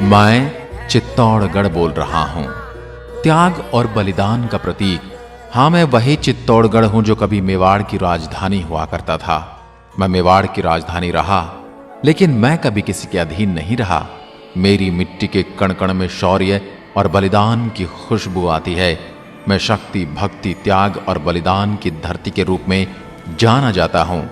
मैं चित्तौड़गढ़ बोल रहा हूं, त्याग और बलिदान का प्रतीक। हां, मैं वही चित्तौड़गढ़ हूं जो कभी मेवाड़ की राजधानी हुआ करता था। मैं मेवाड़ की राजधानी रहा, लेकिन मैं कभी किसी के अधीन नहीं रहा। मेरी मिट्टी के कण कण में शौर्य और बलिदान की खुशबू आती है। मैं शक्ति, भक्ति, त्याग और बलिदान की धरती के रूप में जाना जाता हूं।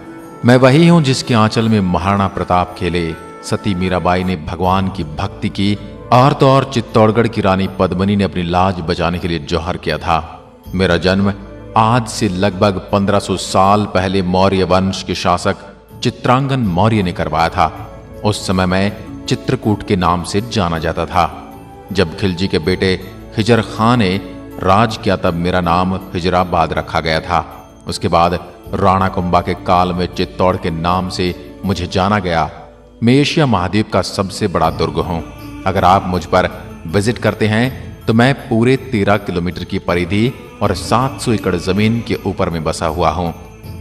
मैं वही हूं जिसके आंचल में महाराणा प्रताप खेले, सती मीराबाई ने भगवान की भक्ति की, और तो और चित्तौड़गढ़ की रानी पद्मिनी ने अपनी लाज बचाने के लिए जौहर किया था। मेरा जन्म आज से लगभग 1500 साल पहले मौर्य वंश के शासक चित्रांगन मौर्य ने करवाया था। उस समय मैं चित्रकूट के नाम से जाना जाता था। जब खिलजी के बेटे हिजर खां ने राज किया तब मेरा नाम हिजराबाद रखा गया था। उसके बाद राणा कुंभा के काल में चित्तौड़ के नाम से मुझे जाना गया। मैं एशिया महाद्वीप का सबसे बड़ा दुर्ग हूं। अगर आप मुझ पर विजिट करते हैं तो मैं पूरे 13 किलोमीटर की परिधि और 700 एकड़ जमीन के ऊपर में बसा हुआ हूं।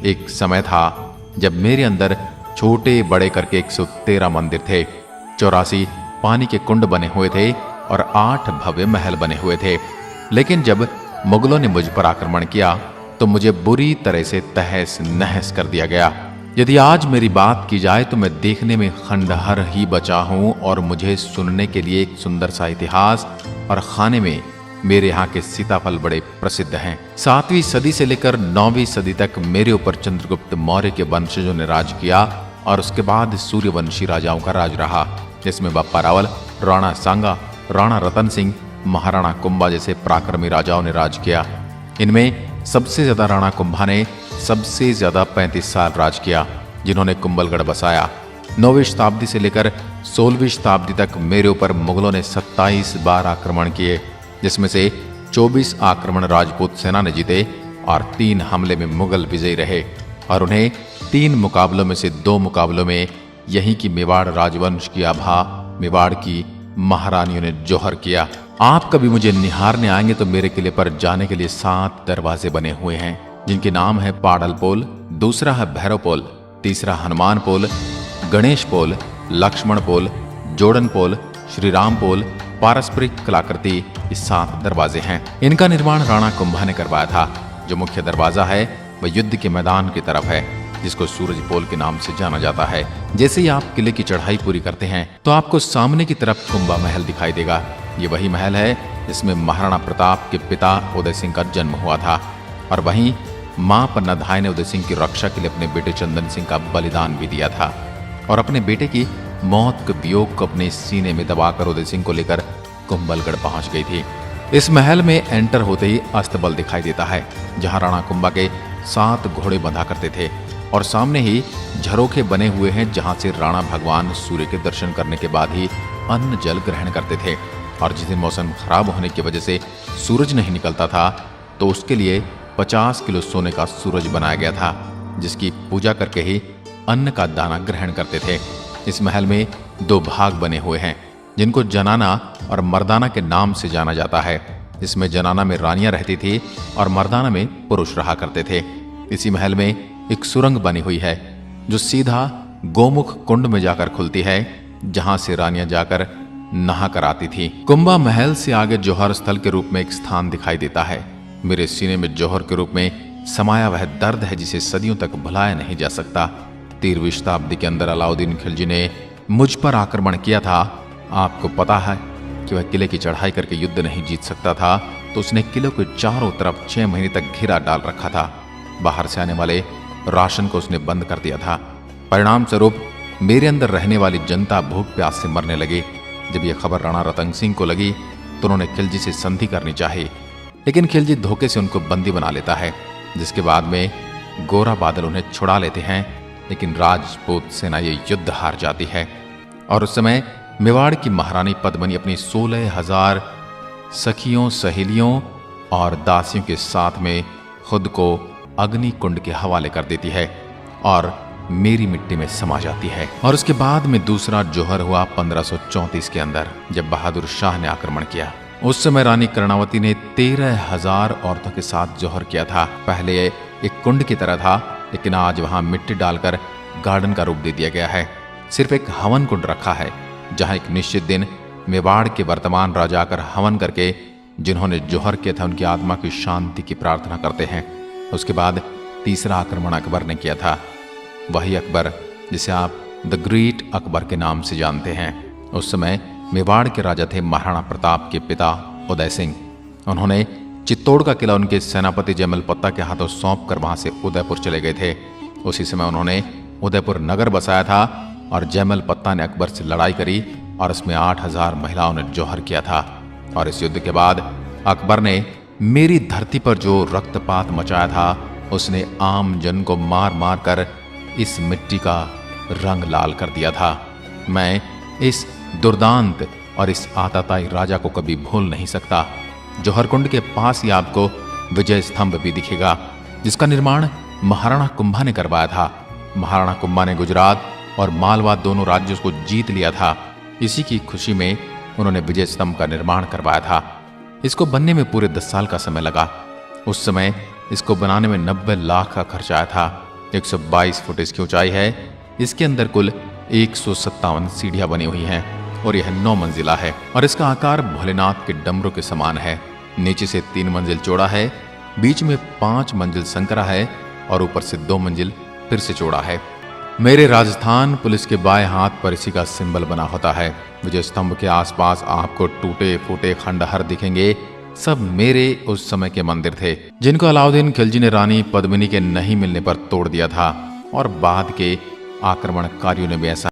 एक समय था जब मेरे अंदर छोटे बड़े करके 113 मंदिर थे, 84 पानी के कुंड बने हुए थे और 8 भव्य महल बने हुए थे। लेकिन जब मुगलों ने मुझ पर आक्रमण किया तो मुझे बुरी तरह से तहस नहस कर दिया गया। यदि आज मेरी बात की जाए तो मैं देखने में खंडहर ही बचा हूं और मुझे सुनने के लिए एक सुंदर सा इतिहास और खाने में मेरे यहाँ के सीताफल बड़े प्रसिद्ध हैं। 7वीं सदी से लेकर 9वीं सदी तक मेरे ऊपर चंद्रगुप्त मौर्य के वंशजों ने राज किया और उसके बाद सूर्यवंशी राजाओं का राज रहा, जिसमें बप्पा रावल, राणा सांगा, राणा रतन सिंह, महाराणा कुंभा जैसे पराक्रमी राजाओं ने राज किया। इनमें सबसे ज्यादा राणा कुंभा ने सबसे ज्यादा 35 साल राज किया, जिन्होंने कुंभलगढ़ बसाया। 9वीं शताब्दी से लेकर 16वीं शताब्दी तक मेरे ऊपर मुगलों ने 27 बार आक्रमण किए, जिसमें से 24 आक्रमण राजपूत सेना ने जीते और 3 हमले में मुगल विजयी रहे। और उन्हें 3 मुकाबलों में से 2 मुकाबलों में यहीं की मेवाड़ राजवंश की आभा मेवाड़ की महारानियों ने जौहर किया। आप कभी मुझे निहारने आएंगे तो मेरे किले पर जाने के लिए 7 दरवाजे बने हुए हैं, जिनके नाम है पाडल पोल, दूसरा है भैरव पोल, तीसरा हनुमान पोल, गणेश पोल, लक्ष्मण पोल, जोड़न पोल, श्री राम पोल, पारस्परिक कलाकृति। ये 7 दरवाजे हैं। इनका निर्माण राणा कुंभा ने करवाया था। जो मुख्य दरवाजा है वह युद्ध के मैदान की तरफ है, जिसको सूरज पोल के नाम से जाना जाता है। जैसे ही आप किले की चढ़ाई पूरी करते हैं तो आपको सामने की तरफ कुंभा महल दिखाई देगा। ये वही महल है जिसमें महाराणा प्रताप के पिता उदय सिंह का जन्म हुआ था, और वहीं मां पन्नाधाय ने उदय सिंह की रक्षा के लिए अपने बेटे चंदन सिंह का बलिदान भी दिया था और अपने बेटे की मौत के वियोग को अपने सीने में दबाकर उदय सिंह को लेकर कुंभलगढ़ पहुंच गई थी। इस महल में एंटर होते ही अस्तबल दिखाई देता है, जहां राणा कुंभा के 7 घोड़े बंधा करते थे, और सामने ही झरोखे बने हुए हैं जहां से राणा भगवान सूर्य के दर्शन करने के बाद ही अन्न जल ग्रहण करते थे। और जिस दिन मौसम खराब होने की वजह से सूरज नहीं निकलता था तो उसके लिए 50 किलो सोने का सूरज बनाया गया था, जिसकी पूजा करके ही अन्न का दाना ग्रहण करते थे। इस महल में 2 भाग बने हुए हैं, जिनको जनाना और मर्दाना के नाम से जाना जाता है। इसमें जनाना में रानियां रहती थी और मर्दाना में पुरुष रहा करते थे। इसी महल में एक सुरंग बनी हुई है जो सीधा गोमुख कुंड में जाकर खुलती है, जहां से रानियां जाकर नहा कर आती थी। कुंभा महल से आगे जौहर स्थल के रूप में एक स्थान दिखाई देता है। मेरे सीने में जौहर के रूप में समाया वह दर्द है जिसे सदियों तक भुलाया नहीं जा सकता। 13वीं शताब्दी के अंदर अलाउद्दीन खिलजी ने मुझ पर आक्रमण किया था। आपको पता है कि वह किले की चढ़ाई करके युद्ध नहीं जीत सकता था, तो उसने किले के चारों तरफ 6 महीने तक घेरा डाल रखा था। बाहर से आने वाले राशन को उसने बंद कर दिया था। परिणाम स्वरूप मेरे अंदर रहने वाली जनता भूख प्यास से मरने लगी। जब यह खबर राणा रतन सिंह को लगी तो उन्होंने खिलजी से संधि करनी चाहिए, लेकिन खिलजी धोखे से उनको बंदी बना लेता है, जिसके बाद में गोरा बादल उन्हें छुड़ा लेते हैं। लेकिन राजपूत सेना ये युद्ध हार जाती है और उस समय मेवाड़ की महारानी पद्मिनी अपनी 16,000 सखियों, सहेलियों और दासियों के साथ में खुद को अग्नि कुंड के हवाले कर देती है और मेरी मिट्टी में समा जाती है। और उसके बाद में दूसरा जौहर हुआ 1534 के अंदर, जब बहादुर शाह ने आक्रमण किया। उस समय रानी कर्णावती ने 13,000 औरतों के साथ जौहर किया था। पहले एक कुंड की तरह था, लेकिन आज वहां मिट्टी डालकर गार्डन का रूप दे दिया गया है। सिर्फ एक हवन कुंड रखा है, जहां एक निश्चित दिन मेवाड़ के वर्तमान राजा आकर हवन करके जिन्होंने जोहर किया था उनकी आत्मा की शांति की प्रार्थना करते हैं। उसके बाद तीसरा आक्रमण अकबर ने किया था, वही अकबर जिसे आप द ग्रेट अकबर के नाम से जानते हैं। उस समय मेवाड़ के राजा थे महाराणा प्रताप के पिता उदय सिंह। उन्होंने चित्तौड़ का किला उनके सेनापति जयमल पत्ता के हाथों सौंप कर वहां से उदयपुर चले गए थे। उसी समय उन्होंने उदयपुर नगर बसाया था और जयमल पत्ता ने अकबर से लड़ाई करी और उसमें 8000 महिलाओं ने जौहर किया था। और इस युद्ध के बाद अकबर ने मेरी धरती पर जो रक्तपात मचाया था उसने आम जन को मार मार कर इस मिट्टी का रंग लाल कर दिया था। मैं इस दुर्दांत और इस आताताई राजा को कभी भूल नहीं सकता। जौहरकुंड के पास ही आपको विजय स्तंभ भी दिखेगा, जिसका निर्माण महाराणा कुंभा ने करवाया था। महाराणा कुंभा ने गुजरात और मालवा दोनों राज्यों को जीत लिया था। इसी की खुशी में उन्होंने विजय स्तंभ का निर्माण करवाया था। इसको बनने में पूरे 10 साल का समय लगा। उस समय इसको बनाने में 90 लाख का खर्च आया था। 122 फुट इसकी ऊंचाई है। इसके अंदर कुल 157 सीढ़ियां बनी हुई हैं और यह 9 मंजिला है और इसका आकार भोलेनाथ के डमरू के समान है। नीचे से 3 मंजिल चौड़ा है, बीच में 5 मंजिल संकरा है और ऊपर से 2 मंजिल फिर से चौड़ा है। मेरे राजस्थान पुलिस के बाएं हाथ पर इसी का सिंबल बना होता है। विजय स्तंभ के आसपास आपको टूटे फूटे खंडहर दिखेंगे। सब मेरे उस समय के मंदिर थे, जिनको अलाउद्दीन खिलजी ने रानी पद्मिनी के नहीं मिलने पर तोड़ दिया था और बाद के आक्रमणकारियों ने भी ऐसा।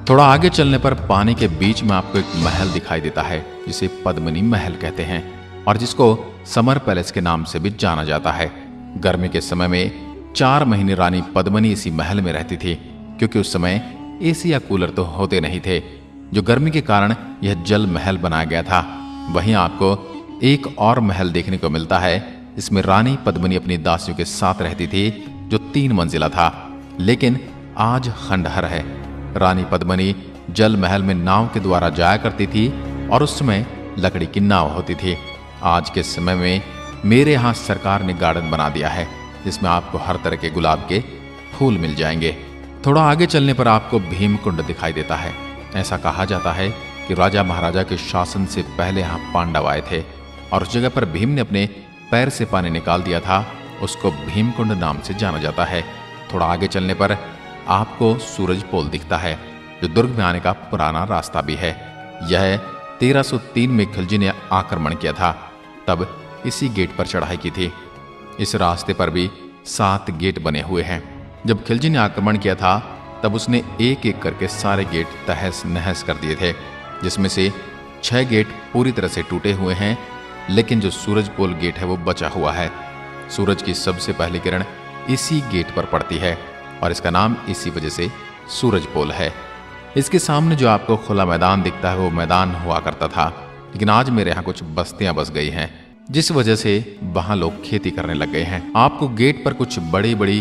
थोड़ा आगे चलने पर पानी के बीच में आपको एक महल दिखाई देता है जिसे पद्मिनी महल कहते हैं और जिसको समर पैलेस के नाम से भी जाना जाता है। गर्मी के समय में 4 महीने रानी पद्मिनी इसी महल में रहती थी, क्योंकि उस समय एसी या कूलर तो होते नहीं थे, जो गर्मी के कारण यह जल महल बनाया गया था। वहीं आपको एक और महल देखने को मिलता है, इसमें रानी पद्मिनी अपनी दासियों के साथ रहती थी, जो 3 मंजिला था, लेकिन आज खंडहर है। रानी पद्मिनी जल महल में नाव के द्वारा जाया करती थी और उस समय लकड़ी की नाव होती थी। आज के समय में मेरे यहाँ सरकार ने गार्डन बना दिया है, जिसमें आपको हर तरह के गुलाब के फूल मिल जाएंगे। थोड़ा आगे चलने पर आपको भीमकुंड दिखाई देता है। ऐसा कहा जाता है कि राजा महाराजा के शासन से पहले यहाँ पांडव आए थे और उस जगह पर भीम ने अपने पैर से पानी निकाल दिया था। उसको भीमकुंड नाम से जाना जाता है। थोड़ा आगे चलने पर आपको सूरज पोल दिखता है, जो दुर्ग में आने का पुराना रास्ता भी है। यह 1303 में खिलजी ने आक्रमण किया था। तब इसी गेट पर चढ़ाई की थी। इस रास्ते पर भी 7 गेट बने हुए हैं। जब खिलजी ने आक्रमण किया था तब उसने एक एक करके सारे गेट तहस नहस कर दिए थे, जिसमें से 6 गेट पूरी तरह से टूटे हुए हैं, लेकिन जो सूरजपोल गेट है वो बचा हुआ है। सूरज की सबसे पहली किरण इसी गेट पर पड़ती है और इसका नाम इसी वजह से सूरजपोल है। इसके सामने जो आपको खुला मैदान दिखता है वो मैदान हुआ करता था, लेकिन आज मेरे यहाँ कुछ बस्तियां बस गई हैं, जिस वजह से वहां लोग खेती करने लग गए हैं। आपको गेट पर कुछ बड़ी बड़ी